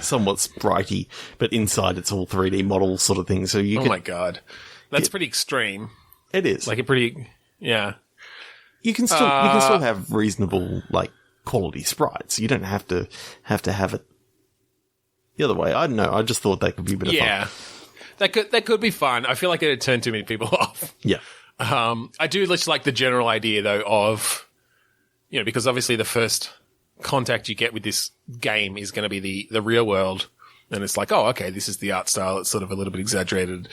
somewhat spritey, but inside it's all 3D model sort of thing. So my god, that's pretty extreme. It is like a pretty, yeah. You can still have reasonable like quality sprites. You don't have to have it the other way. I don't know. I just thought that could be a bit of fun. That could be fun. I feel like it'd turn too many people off. Yeah. I do just like the general idea though of, because obviously the first contact you get with this game is going to be the real world. And it's like, oh, okay, this is the art style. It's sort of a little bit exaggerated,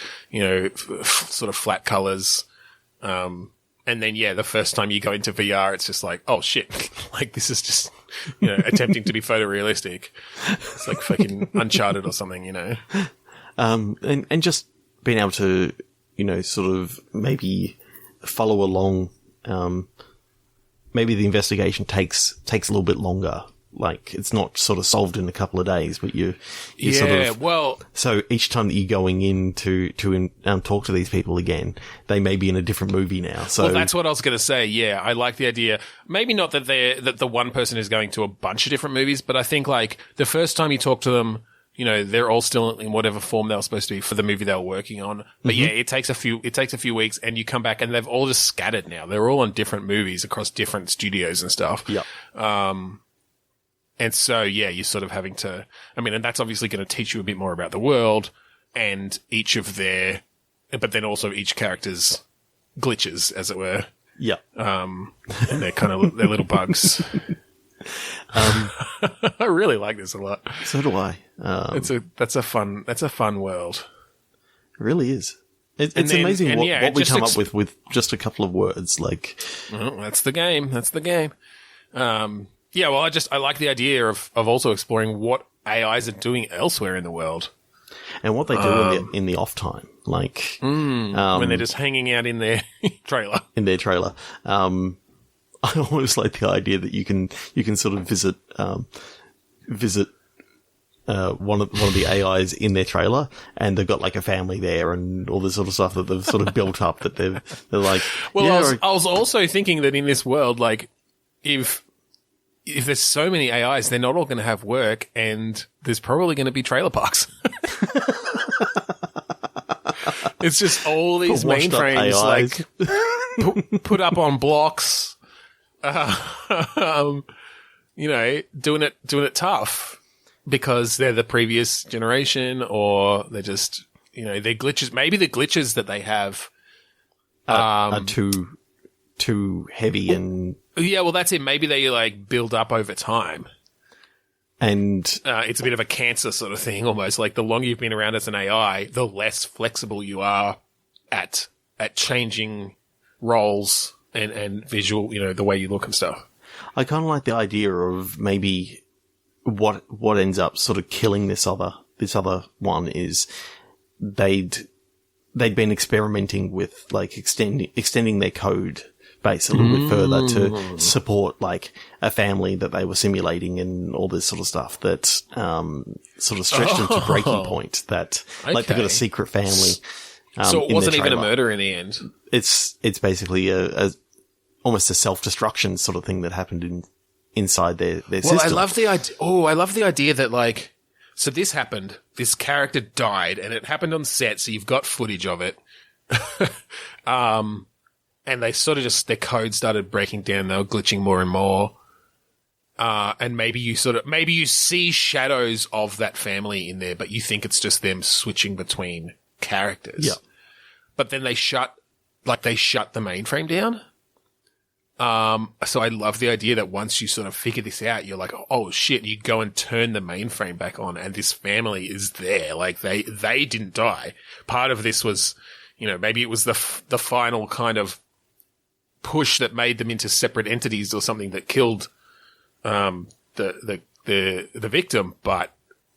sort of flat colors. And then, the first time you go into VR, it's just like, oh shit, like this is just, attempting to be photorealistic. It's like fucking Uncharted or something, And just being able to, sort of maybe follow along, maybe the investigation takes a little bit longer. Like, it's not sort of solved in a couple of days, but you so each time that you're going in to talk to these people again, they may be in a different movie now. So that's what I was going to say. Yeah, I like the idea. Maybe not that that the one person is going to a bunch of different movies, but I think like the first time you talk to them, they're all still in whatever form they were supposed to be for the movie they were working on. But it takes a few weeks and you come back and they've all just scattered now. They're all on different movies across different studios and stuff. Yeah. And so, you're sort of having to, and that's obviously going to teach you a bit more about the world and but then also each character's glitches, as it were. Yeah. And they're they're little bugs. I really like this a lot. So do I. That's a fun world. It really is. It's amazing what we come up with just a couple of words. Like, that's the game. That's the game. I like the idea of also exploring what AIs are doing elsewhere in the world. And what they do in the off time. Like, when they're just hanging out in their trailer. I always like the idea that you can sort of visit one of the AIs in their trailer, and they've got like a family there and all this sort of stuff that they've sort of built up. That they're like. Well, I was also thinking that in this world, like if there's so many AIs, they're not all going to have work, and there's probably going to be trailer parks. It's just all these mainframes, like put up on blocks. Doing it tough because they're the previous generation, or they're just, they're glitches. Maybe the glitches that they have are too heavy and. Yeah, well, that's it. Maybe they like build up over time. And it's a bit of a cancer sort of thing, almost. Like the longer you've been around as an AI, the less flexible you are at changing roles and visual, the way you look and stuff. I kind of like the idea of maybe what ends up sort of killing this other one is they'd been experimenting with like extending their code base a little bit further to support like a family that they were simulating and all this sort of stuff that sort of stretched them to breaking point. That like they've got a secret family. So it wasn't even a murder in the end. It's basically a almost a self-destruction sort of thing that happened inside their system. I love the idea. Oh, I love the idea that like, so this happened. This character died, and it happened on set. So you've got footage of it. And they sort of just, their code started breaking down. They were glitching more and more. And maybe you see shadows of that family in there, but you think it's just them switching between characters. Yeah. But then they shut the mainframe down. So I love the idea that once you sort of figure this out, you're like, oh shit, you go and turn the mainframe back on and this family is there. Like they didn't die. Part of this was, maybe it was the final kind of push that made them into separate entities or something that killed, the victim, but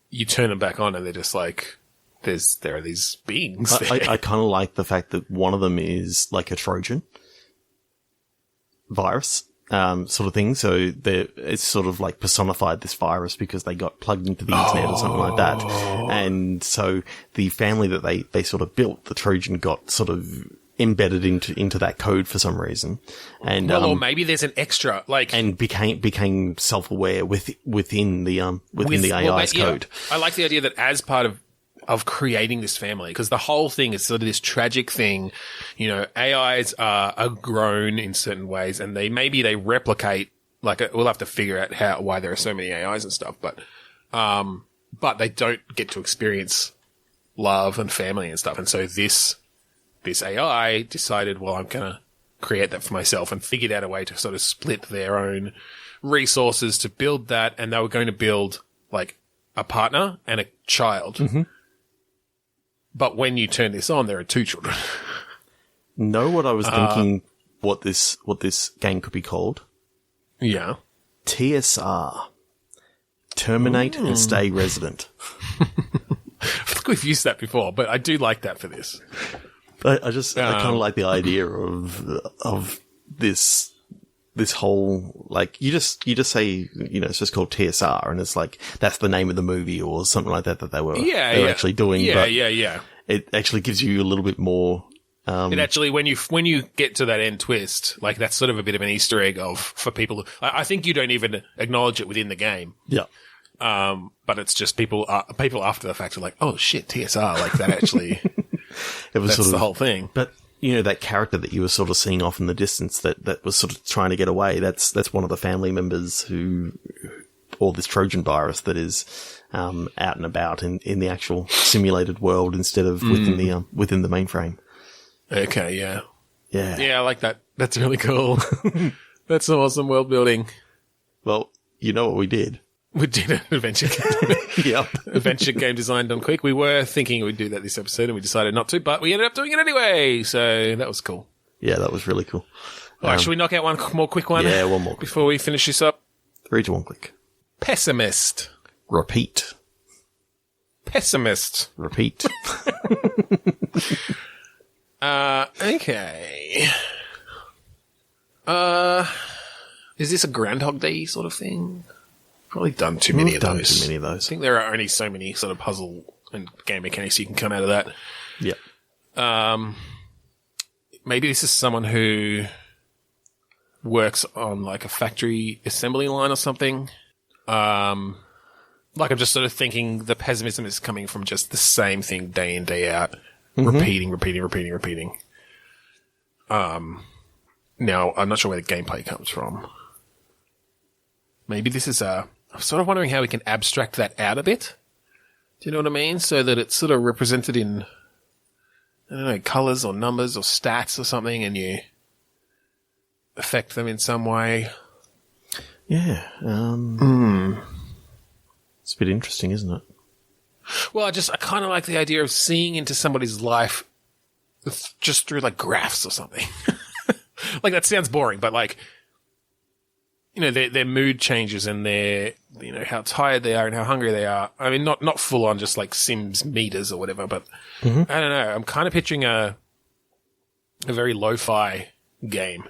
you turn them back on and they're just like, there are these beings. I kind of like the fact that one of them is like a Trojan virus, sort of thing. So it's sort of like personified this virus because they got plugged into the internet or something like that. And so the family that they sort of built, the Trojan got sort of embedded into that code for some reason, and or maybe there's an extra and became self-aware within the AI's code. I like the idea that as part of creating this family, because the whole thing is sort of this tragic thing. You know, AIs are grown in certain ways, and they replicate. We'll have to figure out why there are so many AIs and stuff, but they don't get to experience love and family and stuff, and so this AI decided, well, I'm going to create that for myself, and figured out a way to sort of split their own resources to build that. And they were going to build like a partner and a child. Mm-hmm. But when you turn this on, there are 2 children. Know what I was thinking? What this game could be called? Yeah. TSR. Terminate and Stay Resident. I think we've used that before, but I do like that for this. I kind of like the idea of this whole, like, you just say, you know, it's just called TSR, and it's like, that's the name of the movie or something like that they were actually doing. Yeah, but it actually gives you a little bit more. It actually, when you get to that end twist, like, that's sort of a bit of an Easter egg for people. I think you don't even acknowledge it within the game. Yeah. But it's just people after the fact are like, oh shit, TSR, like that actually. That's the whole thing. But, you know, that character that you were sort of seeing off in the distance that was sort of trying to get away, that's one of the family members or this Trojan virus that is out and about in the actual simulated world instead of within the mainframe. Okay, yeah. Yeah. Yeah, I like that. That's really cool. That's some awesome world building. Well, you know what we did? We did an adventure game. Yep. Adventure game designed on Quick. We were thinking we'd do that this episode, and we decided not to, but we ended up doing it anyway. So that was cool. Yeah, that was really cool. All right, should we knock out one more quick one? Yeah, one more. Before we finish this up. 3 to 1 click. Pessimist. Repeat. Pessimist. Repeat. Okay. Is this a Groundhog Day sort of thing? Probably done too many of those. I think there are only so many sort of puzzle and game mechanics you can come out of that. Yeah. Maybe this is someone who works on like a factory assembly line or something. Like, I'm just sort of thinking the pessimism is coming from just the same thing day in, day out. Mm-hmm. Repeating. Now, I'm not sure where the gameplay comes from. Maybe this is I'm sort of wondering how we can abstract that out a bit. Do you know what I mean? So that it's sort of represented in, I don't know, colours or numbers or stats or something, and you affect them in some way. Yeah. It's a bit interesting, isn't it? Well, I kind of like the idea of seeing into somebody's life just through, like, graphs or something. Like, that sounds boring, but, like, you know, their mood changes and their, you know, how tired they are and how hungry they are. I mean, not full on just, like, Sims meters or whatever, but I don't know. I'm kind of picturing a very lo-fi game.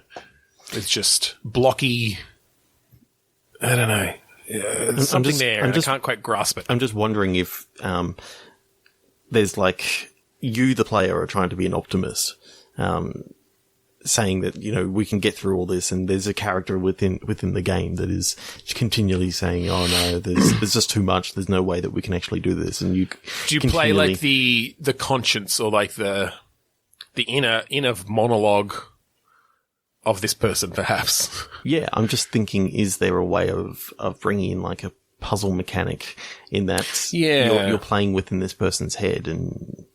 It's just blocky. I don't know. There's something there. I can't quite grasp it. I'm just wondering if there's like you, the player, are trying to be an optimist, saying that, you know, we can get through all this, and there's a character within the game that is continually saying, "Oh no, there's just too much. There's no way that we can actually do this." And do you play like the conscience or like the inner monologue of this person, perhaps? Yeah, I'm just thinking, is there a way of bringing in like a puzzle mechanic in that you're playing within this person's head, and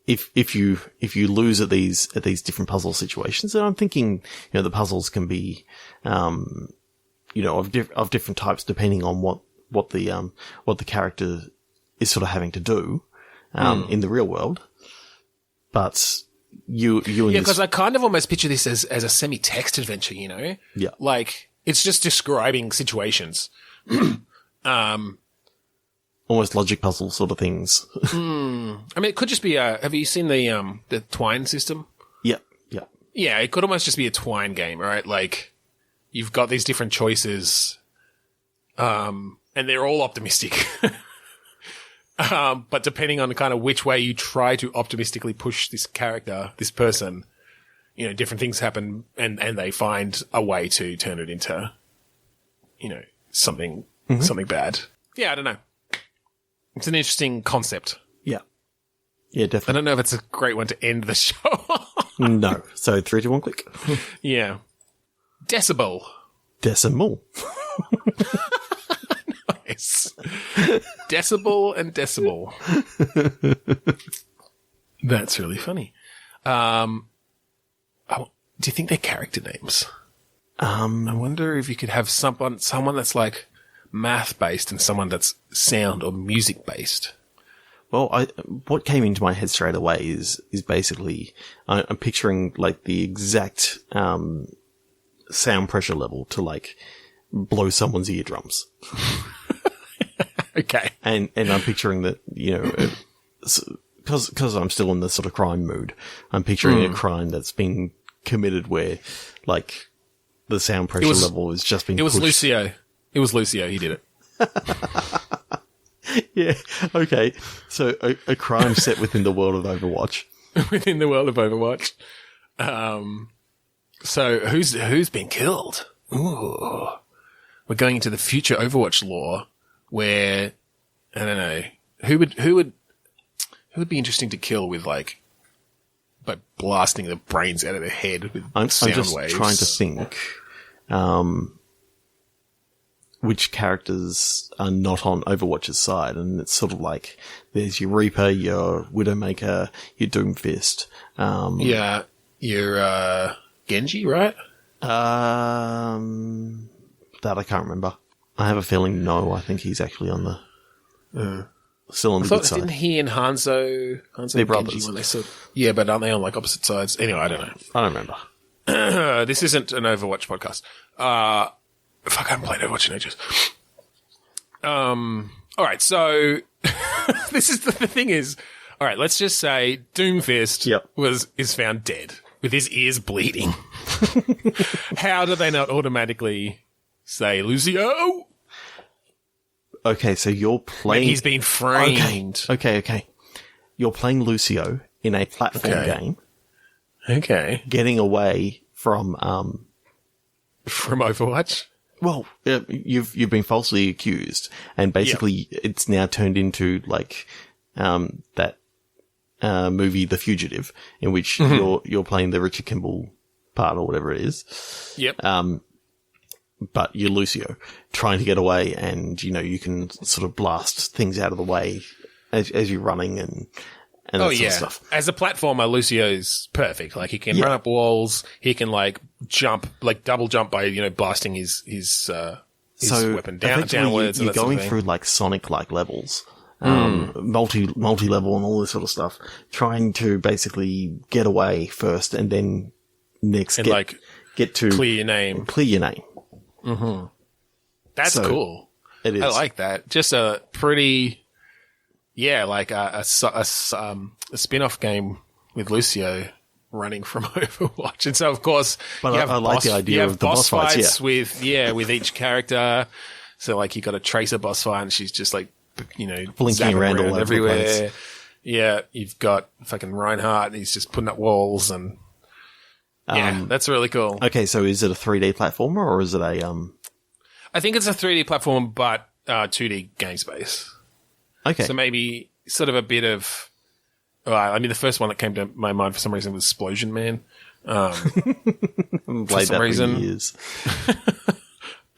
if you lose at these different puzzle situations, then I'm thinking, you know, the puzzles can be you know, of different types depending on what the character is sort of having to do in the real world, but because I kind of almost picture this as a semi-text adventure, you know? Yeah. Like, it's just describing situations. Almost logic puzzle sort of things. I mean, it could just be have you seen the twine system? Yeah. Yeah, it could almost just be a twine game, right? Like, you've got these different choices, and they're all optimistic. But depending on kind of which way you try to optimistically push this character, this person, you know, different things happen and they find a way to turn it into, you know, something bad. Yeah, I don't know. It's an interesting concept. Yeah. Yeah, I definitely. don't know if it's a great one to end the show. No. So 3, 2, 1, click. Yeah. Decibel. Decimal. Nice. Decibel and Decibel. That's really funny. Do you think they're character names? I wonder if you could have someone that's like math based and someone that's sound or music based. Well, what came into my head straight away is basically I'm picturing like the exact sound pressure level to like blow someone's eardrums. Okay. And I'm picturing that, you know, because I'm still in the sort of crime mood, I'm picturing a crime that's been committed where like the sound pressure level has just been pushed. Lucio. It was Lucio. He did it. Yeah. Okay. So a crime set within the world of Overwatch. Within the world of Overwatch. So who's been killed? Ooh. We're going into the future Overwatch lore where, I don't know, who would be interesting to kill with like, by blasting the brains out of their head with I'm sound just waves? trying to think, which characters are not on Overwatch's side, and it's sort of like there's your Reaper, your Widowmaker, your Doomfist. Yeah, your Genji, right? That I can't remember. I have a feeling no. I think he's actually on the still on the good side. Didn't he and Hanzo They're and brothers. Genji when they yeah, but aren't they on like opposite sides? Anyway, I don't know. I don't remember. This isn't an Overwatch podcast. Fuck, I haven't played Overwatch in ages. All right, so this is the thing is, all right, let's just say Doomfist is found dead with his ears bleeding. How do they not automatically say Lucio? Okay, so you're playing. When he's been framed. Okay. You're playing Lucio in a platform game. Okay. Getting away from Overwatch. Well, you've been falsely accused, and basically it's now turned into like that movie, The Fugitive, in which you're playing the Richard Kimball part or whatever it is. Yep. But you're Lucio trying to get away, and you know you can sort of blast things out of the way as you're running and that sort of stuff. As a platformer, Lucio's perfect. Like he can run up walls, he can like jump, like double jump by blasting his weapon downwards. You're going through like Sonic like levels, multi level and all this sort of stuff, trying to basically get away first, and then next get to clear your name. Mm-hmm. That's cool. It is. I like that. Just a pretty, like a spin-off game with Lucio running from Overwatch. And so, of course, but I like the idea of the boss fights with each character. So, like, you got a Tracer boss fight, and she's just like, blinking around all over everywhere. the place. Yeah, you've got fucking Reinhardt, and he's just putting up walls, and that's really cool. Okay, so is it a 3D platformer or is it a I think it's a 3D platform, but 2D game space. Okay. So maybe sort of a bit of. The first one that came to my mind for some reason was Explosion Man. For some reason. Years.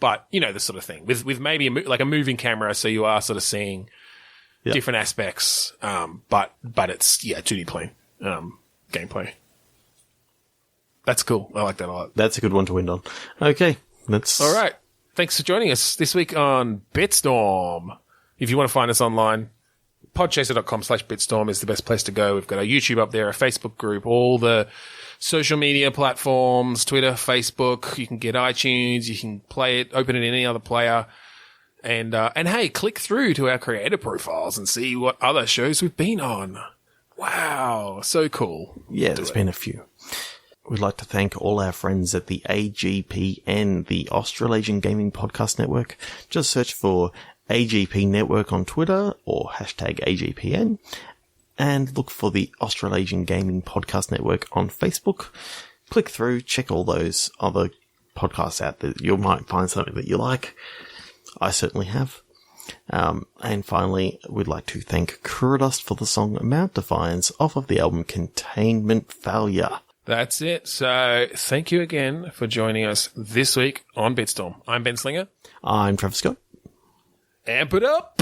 But the sort of thing with maybe a moving camera, so you are sort of seeing different aspects. But it's 2D plane gameplay. That's cool. I like that a lot. That's a good one to end on. Okay, that's all right. Thanks for joining us this week on Bitstorm. If you want to find us online, podchaser.com/Bitstorm is the best place to go. We've got our YouTube up there, a Facebook group, all the social media platforms, Twitter, Facebook. You can get iTunes. You can play it, open it in any other player. And hey, click through to our creator profiles and see what other shows we've been on. Wow, so cool. Yeah, there's been a few. We'd like to thank all our friends at the AGPN, the Australasian Gaming Podcast Network. Just search for AGP Network on Twitter or hashtag AGPN. And look for the Australasian Gaming Podcast Network on Facebook. Click through, check all those other podcasts out there. You might find something that you like. I certainly have. And finally, we'd like to thank Kuradust for the song Mount Defiance off of the album Containment Failure. That's it. So thank you again for joining us this week on Bitstorm. I'm Ben Slinger. I'm Travis Scott. Amp it up.